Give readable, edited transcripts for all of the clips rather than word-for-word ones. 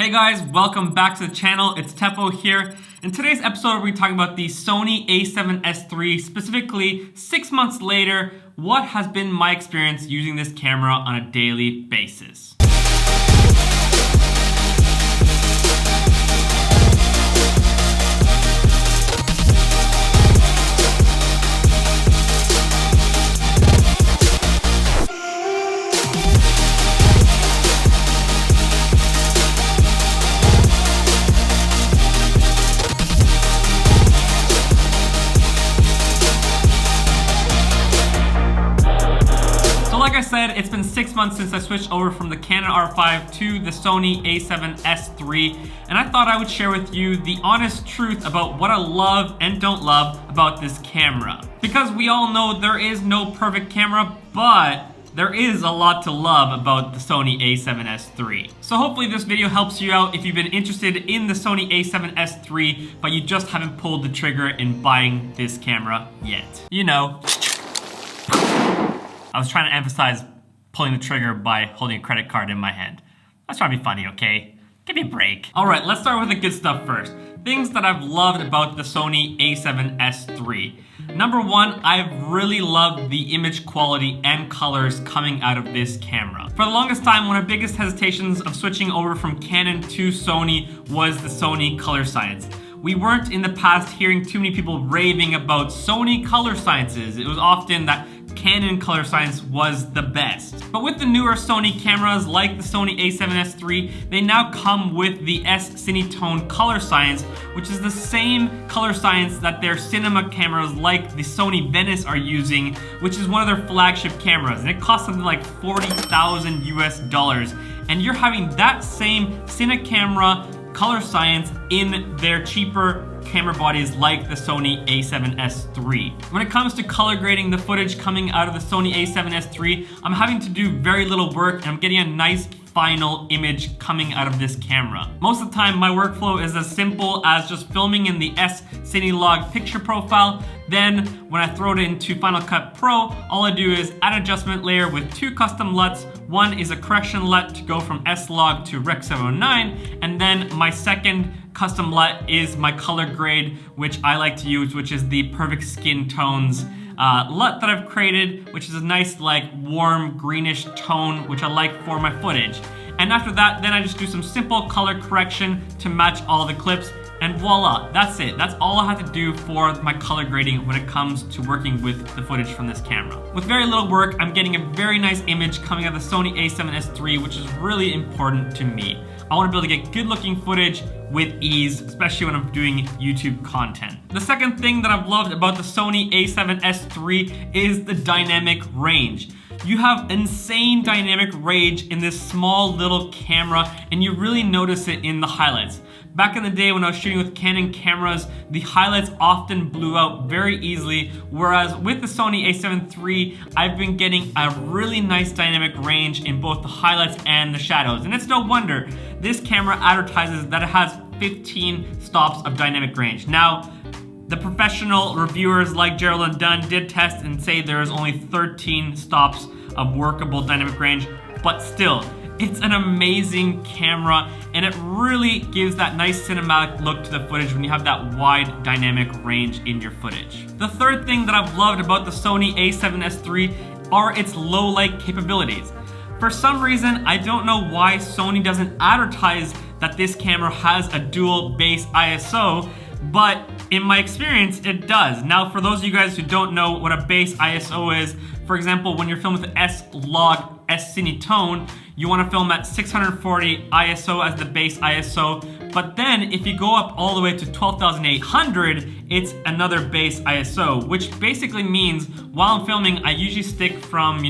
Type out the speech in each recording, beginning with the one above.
Hey guys, welcome back to the channel. It's Teppo here. In today's episode, we're talking about the Sony A7S III, specifically 6 months later, what has been my experience using this camera on a daily basis. Like I said, it's been 6 months since I switched over from the Canon R5 to the Sony A7S III, and I thought I would share with you the honest truth about what I love and don't love about this camera. Because we all know there is no perfect camera, but there is a lot to love about the Sony A7S III. So hopefully this video helps you out if you've been interested in the Sony A7S III, but you just haven't pulled the trigger in buying this camera yet. You know, I was trying to emphasize pulling the trigger by holding a credit card in my hand. I was trying to be funny, okay? Give me a break. All right, let's start with the good stuff first. Things that I've loved about the Sony A7S III. Number one, I've really loved the image quality and colors coming out of this camera. For the longest time, one of the biggest hesitations of switching over from Canon to Sony was the Sony color science. We weren't in the past hearing too many people raving about Sony color sciences. It was often that Canon color science was the best. But with the newer Sony cameras like the Sony A7S III, they now come with the S-Cinetone color science, which is the same color science that their cinema cameras like the Sony Venice are using, which is one of their flagship cameras. And it costs something like $40,000 US. And you're having that same cine camera color science in their cheaper camera bodies like the Sony A7S III. When it comes to color grading the footage coming out of the Sony A7S III, I'm having to do very little work and I'm getting a nice final image coming out of this camera. Most of the time, my workflow is as simple as just filming in the S-Cinelog picture profile. Then when I throw it into Final Cut Pro, all I do is add an adjustment layer with two custom LUTs. One is a correction LUT to go from S-Log to Rec 709, and then my second custom LUT is my color grade, which I like to use, which is the Perfect Skin Tones LUT that I've created, which is a nice like warm greenish tone, which I like for my footage. And after that, then I just do some simple color correction to match all the clips, and voila, that's it. That's all I have to do for my color grading when it comes to working with the footage from this camera. With very little work, I'm getting a very nice image coming out of the Sony A7S III, which is really important to me. I want to be able to get good looking footage with ease, especially when I'm doing YouTube content. The second thing that I've loved about the Sony A7S III is the dynamic range. You have insane dynamic range in this small little camera, and you really notice it in the highlights. Back in the day when I was shooting with Canon cameras, the highlights often blew out very easily, whereas with the Sony A7 III, I've been getting a really nice dynamic range in both the highlights and the shadows. And it's no wonder. This camera advertises that it has 15 stops of dynamic range. Now, the professional reviewers like Gerald Dunn did test and say there is only 13 stops of workable dynamic range, but still, it's an amazing camera, and it really gives that nice cinematic look to the footage when you have that wide dynamic range in your footage. The third thing that I've loved about the Sony A7S III are its low light capabilities. For some reason, I don't know why Sony doesn't advertise that this camera has a dual base ISO, but in my experience, it does. Now, for those of you guys who don't know what a base ISO is, for example, when you're filming with S-Log S-Cinetone, you want to film at 640 ISO as the base ISO, but then if you go up all the way to 12,800, it's another base ISO, which basically means while I'm filming, I usually stick from,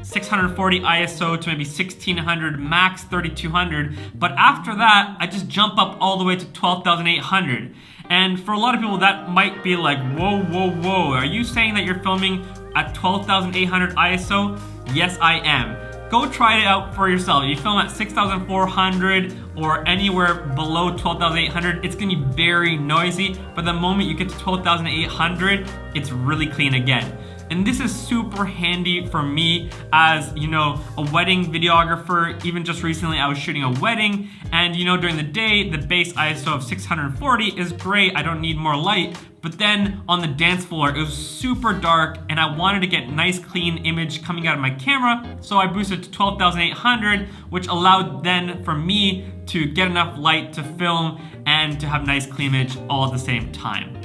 640 ISO to maybe 1600, max 3200, but after that, I just jump up all the way to 12,800. And for a lot of people, that might be like, whoa, are you saying that you're filming at 12,800 ISO? Yes, I am. Go try it out for yourself. You film at 6,400 or anywhere below 12,800, it's gonna be very noisy, but the moment you get to 12,800, it's really clean again. And this is super handy for me as, you know, a wedding videographer. Even just recently I was shooting a wedding, and you know, during the day, the base ISO of 640 is great. I don't need more light. But then on the dance floor, it was super dark and I wanted to get nice clean image coming out of my camera. So I boosted to 12,800, which allowed then for me to get enough light to film and to have nice clean image all at the same time.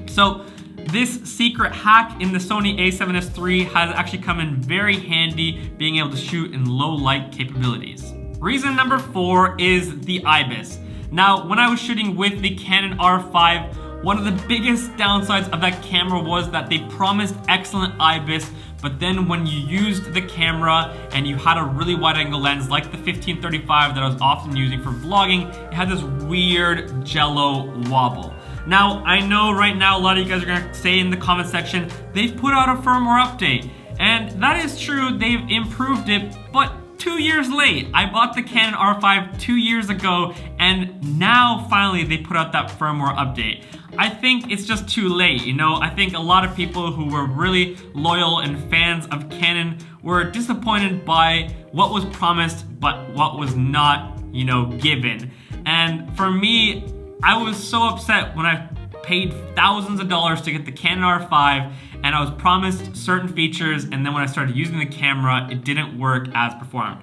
So this secret hack in the Sony A7S III has actually come in very handy, being able to shoot in low light capabilities. Reason number 4 is the IBIS. Now, when I was shooting with the Canon R5, one of the biggest downsides of that camera was that they promised excellent IBIS, but then when you used the camera and you had a really wide angle lens like the 1535 that I was often using for vlogging, it had this weird jello wobble. Now, I know right now a lot of you guys are gonna say in the comment section, they've put out a firmware update. And that is true, they've improved it, but 2 years late. I bought the Canon R5 2 years ago, and now finally they put out that firmware update. I think it's just too late, you know? I think a lot of people who were really loyal and fans of Canon were disappointed by what was promised, but what was not, you know, given. And for me, I was so upset when I paid thousands of dollars to get the Canon R5 and I was promised certain features, and then when I started using the camera, it didn't work as performed.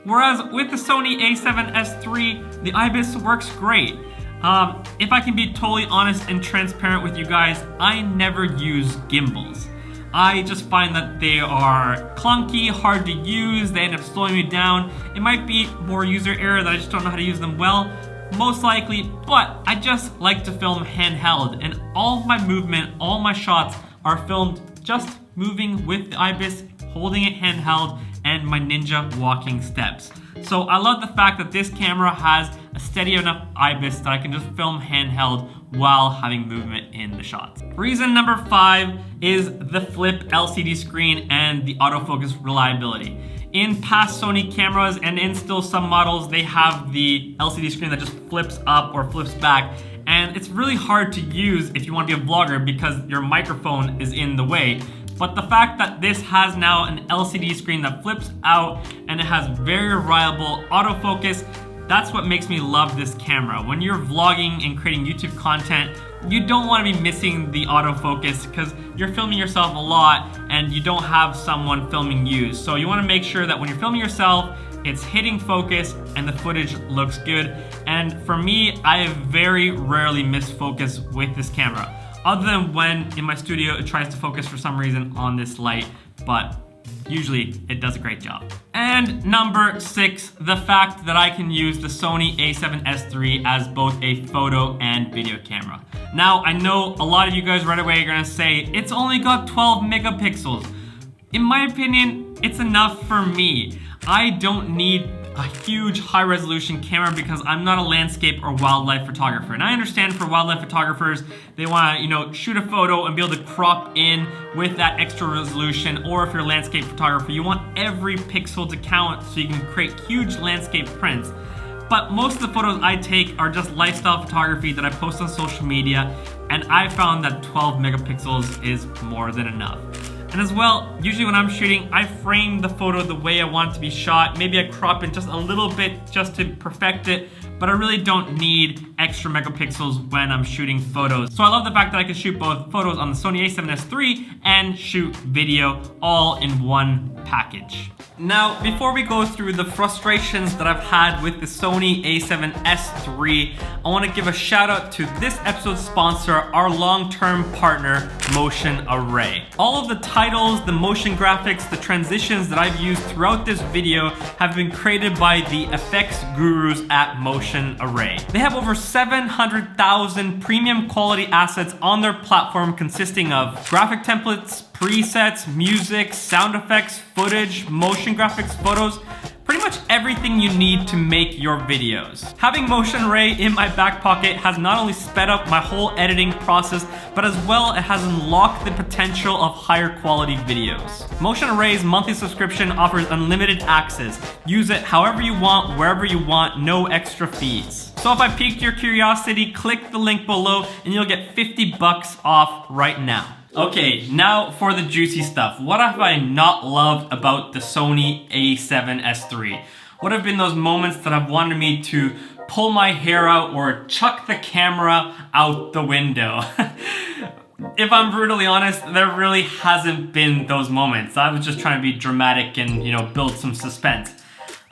Whereas with the Sony A7S III, the IBIS works great. If I can be totally honest and transparent with you guys, I never use gimbals. I just find that they are clunky, hard to use, they end up slowing me down. It might be more user error that I just don't know how to use them well, most likely, but I just like to film handheld, and all of my movement, all my shots are filmed just moving with the IBIS, holding it handheld, and my ninja walking steps. So I love the fact that this camera has a steady enough IBIS that I can just film handheld while having movement in the shots. Reason number 5 is the flip LCD screen and the autofocus reliability. In past Sony cameras and in still some models, they have the LCD screen that just flips up or flips back. And it's really hard to use if you want to be a vlogger because your microphone is in the way. But the fact that this has now an LCD screen that flips out and it has very reliable autofocus, that's what makes me love this camera. When you're vlogging and creating YouTube content, you don't want to be missing the autofocus because you're filming yourself a lot and you don't have someone filming you. So you want to make sure that when you're filming yourself, it's hitting focus and the footage looks good. And for me, I have very rarely missed focus with this camera, other than when in my studio it tries to focus for some reason on this light, but usually it does a great job. And number 6, the fact that I can use the Sony A7S III as both a photo and video camera. Now, I know a lot of you guys right away are gonna say, it's only got 12 megapixels. In my opinion, it's enough for me. I don't need a huge high resolution camera because I'm not a landscape or wildlife photographer. And I understand for wildlife photographers, they wanna, you know, shoot a photo and be able to crop in with that extra resolution, or if you're a landscape photographer, you want every pixel to count so you can create huge landscape prints. But most of the photos I take are just lifestyle photography that I post on social media, and I found that 12 megapixels is more than enough. And as well, usually when I'm shooting, I frame the photo the way I want it to be shot. Maybe I crop it just a little bit just to perfect it, but I really don't need extra megapixels when I'm shooting photos. So I love the fact that I can shoot both photos on the Sony A7S III and shoot video all in one package. Now, before we go through the frustrations that I've had with the Sony A7S III, I want to give a shout out to this episode's sponsor, our long-term partner, Motion Array. All of the titles, the motion graphics, the transitions that I've used throughout this video have been created by the effects gurus at Motion Array. They have over 700,000 premium quality assets on their platform consisting of graphic templates, presets, music, sound effects, footage, motion graphics, photos, pretty much everything you need to make your videos. Having Motion Array in my back pocket has not only sped up my whole editing process, but as well it has unlocked the potential of higher quality videos. Motion Array's monthly subscription offers unlimited access. Use it however you want, wherever you want, no extra fees. So if I piqued your curiosity, click the link below and you'll get $50 off right now. Okay, now for the juicy stuff. What have I not loved about the Sony A7S III? What have been those moments that have wanted me to pull my hair out or chuck the camera out the window? If I'm brutally honest, there really hasn't been those moments. I was just trying to be dramatic and, build some suspense.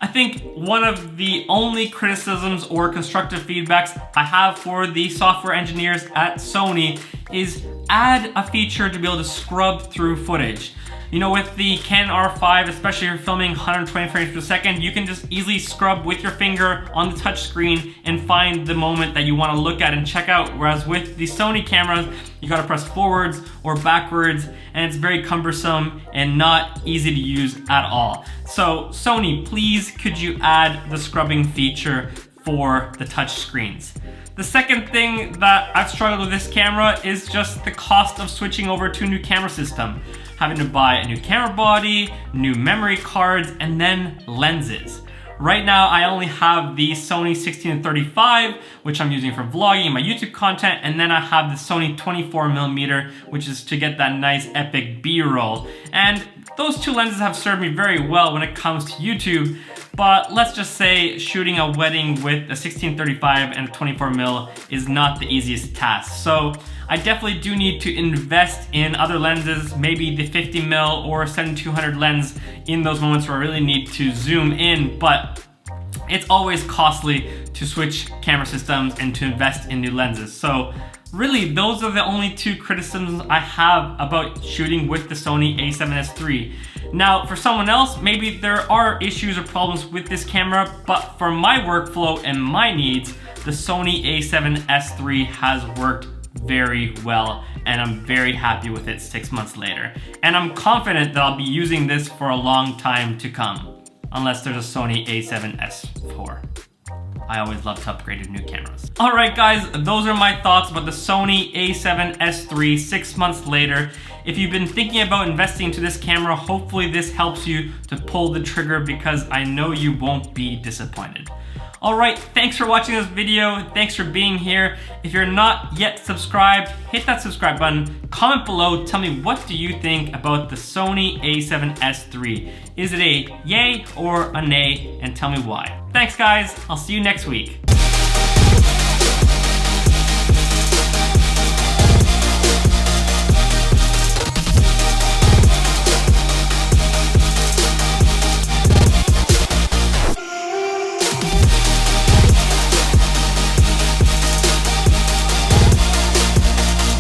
I think one of the only criticisms or constructive feedbacks I have for the software engineers at Sony is add a feature to be able to scrub through footage. With the Canon R5, especially if you're filming 120 frames per second, you can just easily scrub with your finger on the touch screen and find the moment that you want to look at and check out. Whereas with the Sony cameras, you gotta press forwards or backwards, and it's very cumbersome and not easy to use at all. So Sony, please could you add the scrubbing feature for the touch screens? The second thing that I've struggled with this camera is just the cost of switching over to a new camera system. Having to buy a new camera body, new memory cards, and then lenses. Right now, I only have the Sony 16-35, which I'm using for vlogging and my YouTube content, and then I have the Sony 24mm, which is to get that nice epic B-roll. And those two lenses have served me very well when it comes to YouTube, but let's just say shooting a wedding with a 16-35 and a 24mm is not the easiest task. So I definitely do need to invest in other lenses, maybe the 50mm or 7-200 lens in those moments where I really need to zoom in, but it's always costly to switch camera systems and to invest in new lenses. So really, those are the only two criticisms I have about shooting with the Sony A7S III. Now, for someone else, maybe there are issues or problems with this camera, but for my workflow and my needs, the Sony A7S III has worked very well, and I'm very happy with it 6 months later. And I'm confident that I'll be using this for a long time to come, unless there's a Sony A7S IV. I always love to upgrade to new cameras. All right, guys, those are my thoughts about the Sony A7S III 6 months later. If you've been thinking about investing into this camera, hopefully this helps you to pull the trigger, because I know you won't be disappointed. All right, thanks for watching this video. Thanks for being here. If you're not yet subscribed, hit that subscribe button. Comment below, tell me what do you think about the Sony A7S III. Is it a yay or a nay? And tell me why. Thanks guys, I'll see you next week.